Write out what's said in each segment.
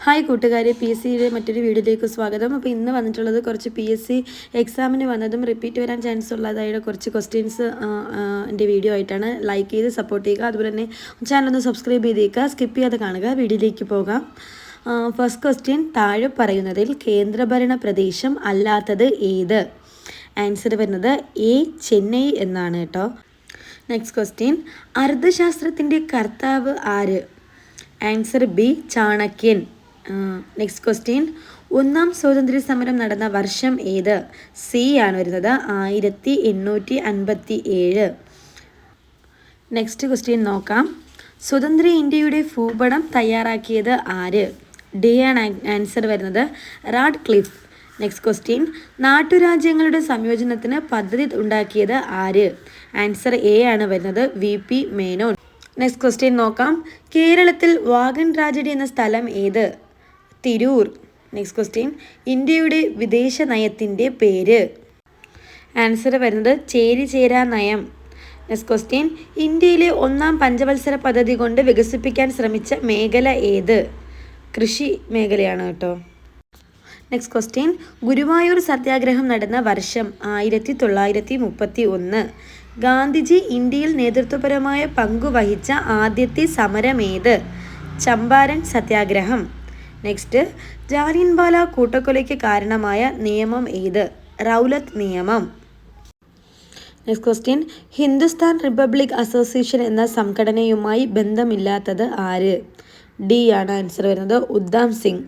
Hi കൂട്ടുകാരെ, P S സിയുടെ മറ്റൊരു വീഡിയോയിലേക്ക് സ്വാഗതം. അപ്പോൾ ഇന്ന് വന്നിട്ടുള്ളത് കുറച്ച് പി എസ് സി എക്സാമിന് വന്നതും റിപ്പീറ്റ് വരാൻ ചാൻസ് ഉള്ളതായ കുറച്ച് ക്വസ്റ്റ്യൻസ് എൻ്റെ വീഡിയോ ആയിട്ടാണ്. ലൈക്ക് ചെയ്ത് സപ്പോർട്ട് ചെയ്യുക, അതുപോലെ തന്നെ ചാനലൊന്ന് സബ്സ്ക്രൈബ് ചെയ്തേക്കുക, സ്കിപ്പ് ചെയ്യാതെ കാണുക. വീഡിയോയിലേക്ക് പോകാം. ഫസ്റ്റ് ക്വസ്റ്റ്യൻ, താഴെ പറയുന്നതിൽ കേന്ദ്രഭരണ പ്രദേശം അല്ലാത്തത് ഏത്? ആൻസർ വരുന്നത് എ ചെന്നൈ എന്നാണ് കേട്ടോ. നെക്സ്റ്റ് ക്വസ്റ്റ്യൻ, അർദ്ധശാസ്ത്രത്തിൻ്റെ കർത്താവ് ആര്? ആൻസർ ബി ചാണക്യൻ. നെക്സ്റ്റ് ക്വസ്റ്റ്യൻ, ഒന്നാം സ്വാതന്ത്ര്യ സമരം നടന്ന വർഷം ഏത്? സി ആണ് വരുന്നത് 1857. നെക്സ്റ്റ് ക്വസ്റ്റ്യൻ നോക്കാം. സ്വതന്ത്ര ഇന്ത്യയുടെ ഭൂപടം തയ്യാറാക്കിയത് ആര്? ഡി ആണ് ആൻസർ വരുന്നത് റാഡ്ക്ലിഫ്. നെക്സ്റ്റ് ക്വസ്റ്റ്യൻ, നാട്ടുരാജ്യങ്ങളുടെ സംയോജനത്തിന് പദ്ധതി ഉണ്ടാക്കിയത് ആര്? ആൻസർ എ ആണ് വരുന്നത് വി.പി. മേനോൻ. നെക്സ്റ്റ് ക്വസ്റ്റ്യൻ നോക്കാം. കേരളത്തിൽ വാഗൺ ട്രാജഡി എന്ന സ്ഥലം ഏത്? തിരൂർ. നെക്സ്റ്റ് ക്വസ്റ്റ്യൻ, ഇന്ത്യയുടെ വിദേശ നയത്തിൻ്റെ പേര്? ആൻസർ വരുന്നത് ചേരിചേരാ നയം. നെക്സ്റ്റ് ക്വസ്റ്റ്യൻ, ഇന്ത്യയിലെ ഒന്നാം പഞ്ചവത്സര പദ്ധതി കൊണ്ട് വികസിപ്പിക്കാൻ ശ്രമിച്ച മേഖല ഏത്? കൃഷി മേഖലയാണ് കേട്ടോ. നെക്സ്റ്റ് ക്വസ്റ്റ്യൻ, ഗുരുവായൂർ സത്യാഗ്രഹം നടന്ന വർഷം 1931. ഗാന്ധിജി ഇന്ത്യയിൽ നേതൃത്വപരമായ പങ്കുവഹിച്ച ആദ്യത്തെ സമരമേത്? ചമ്പാരൻ സത്യാഗ്രഹം. നെക്സ്റ്റ്, ജാലിയൻവാല കൂട്ടക്കൊലയ്ക്ക് കാരണമായ നിയമം ഏത്? റൗലത്ത് നിയമം. Next question, Hindustan republic association എന്ന സംഘടനയുമായി ബന്ധമില്ലാത്തത് ആര്? ഡി ആണ് ആൻസർ വരുന്നത് ഉദ്ധം സിംഗ്.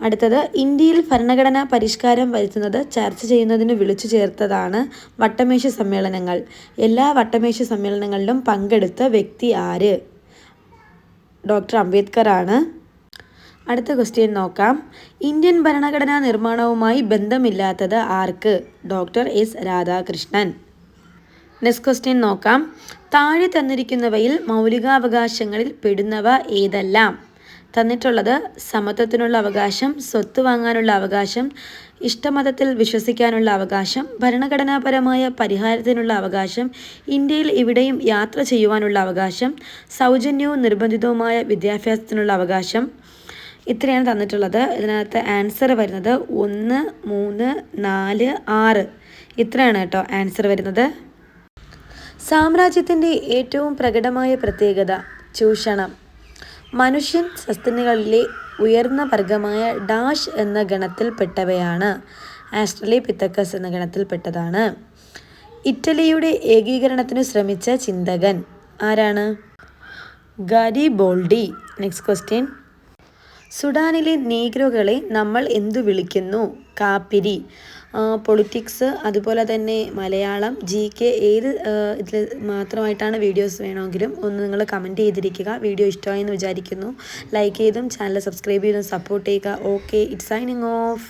അടുത്തത്, ഇന്ത്യയിൽ ഭരണഘടനാ പരിഷ്കാരം വരുത്തുന്നത് ചർച്ച ചെയ്യുന്നതിന് വിളിച്ചു ചേർത്തതാണ് വട്ടമേശ സമ്മേളനങ്ങൾ. എല്ലാ വട്ടമേശ സമ്മേളനങ്ങളിലും പങ്കെടുത്ത വ്യക്തി ആര്? ഡോക്ടർ അംബേദ്കർ ആണ്. അടുത്ത ക്വസ്റ്റ്യൻ നോക്കാം. ഇന്ത്യൻ ഭരണഘടനാ നിർമ്മാണവുമായി ബന്ധമില്ലാത്തത് ആർക്ക്? Doctor S Radhakrishnan. Next question നോക്കാം. താഴെ തന്നിരിക്കുന്നവയിൽ മൗലികാവകാശങ്ങളിൽ പെടുന്നവ ഏതെല്ലാം? തന്നിട്ടുള്ളത് സമത്വത്തിനുള്ള അവകാശം, സ്വത്ത് വാങ്ങാനുള്ള അവകാശം, ഇഷ്ടമതത്തിൽ വിശ്വസിക്കാനുള്ള അവകാശം, ഭരണഘടനാപരമായ പരിഹാരത്തിനുള്ള അവകാശം, ഇന്ത്യയിൽ എവിടെയും യാത്ര ചെയ്യുവാനുള്ള അവകാശം, സൗജന്യവും നിർബന്ധിതവുമായ വിദ്യാഭ്യാസത്തിനുള്ള അവകാശം. ഇത്രയാണ് തന്നിട്ടുള്ളത്. ഇതിനകത്ത് ആൻസർ വരുന്നത് 1, 3, 4, 6 ഇത്രയാണ് കേട്ടോ ആൻസർ വരുന്നത്. സാമ്രാജ്യത്തിൻ്റെ ഏറ്റവും പ്രകടമായ പ്രത്യേകത ചൂഷണം. മനുഷ്യൻ സസ്തനികളിലെ ഉയർന്ന വർഗമായ ഡാഷ് എന്ന ഗണത്തിൽപ്പെട്ടവയാണ്. ആസ്ട്രലോപിത്തക്കസ് എന്ന ഗണത്തിൽപ്പെട്ടതാണ്. ഇറ്റലിയുടെ ഏകീകരണത്തിനു ശ്രമിച്ച ചിന്തകൻ ആരാണ്? ഗാരിബോൾഡി. നെക്സ്റ്റ് ക്വസ്റ്റ്യൻ, സുഡാനിലെ നീഗ്രോകളെ നമ്മൾ എന്തു വിളിക്കുന്നു? കാപ്പിരി. പൊളിറ്റിക്സ്, അതുപോലെ തന്നെ മലയാളം, GK ഏത് ഇതിൽ മാത്രമായിട്ടാണ് വീഡിയോസ് വേണമെങ്കിലും ഒന്ന് നിങ്ങൾ കമൻറ്റ് ചെയ്തിരിക്കുക. വീഡിയോ ഇഷ്ടമായെന്ന് വിചാരിക്കുന്നു. ലൈക്ക് ചെയ്തും ചാനൽ സബ്സ്ക്രൈബ് ചെയ്തും സപ്പോർട്ട് ചെയ്യുക. Okay, it's signing off.